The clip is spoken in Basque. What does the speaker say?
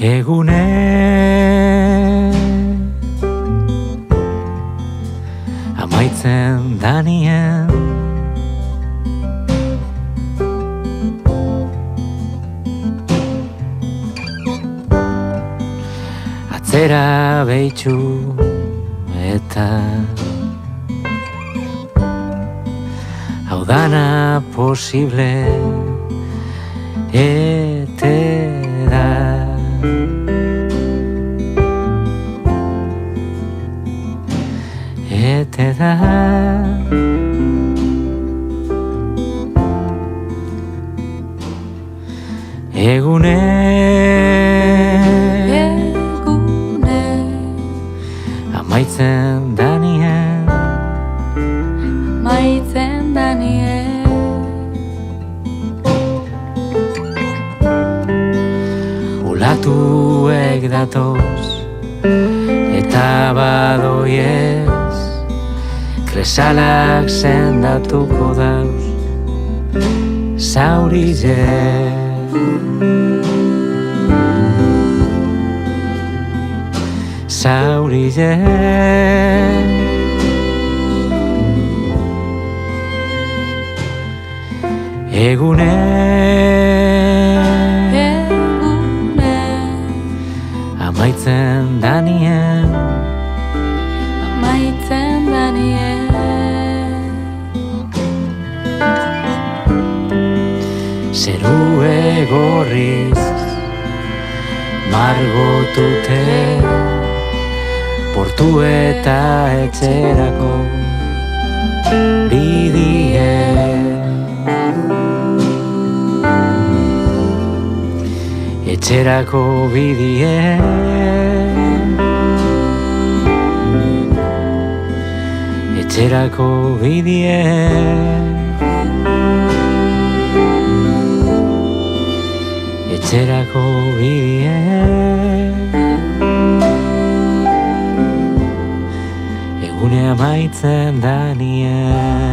Egune amaitzen danien atzera behitxu eta hau dana posible ete da. Ete da. Egune amaitzen danien ulatuek datoz eta badoiez kresalak sendatuko dauz zaurize zaurize egune amaitzen danien zeru egorriz margotute portu eta etxerako bidie etxerako bidie etxerako bidie etxerako bidie egune amaitzen danien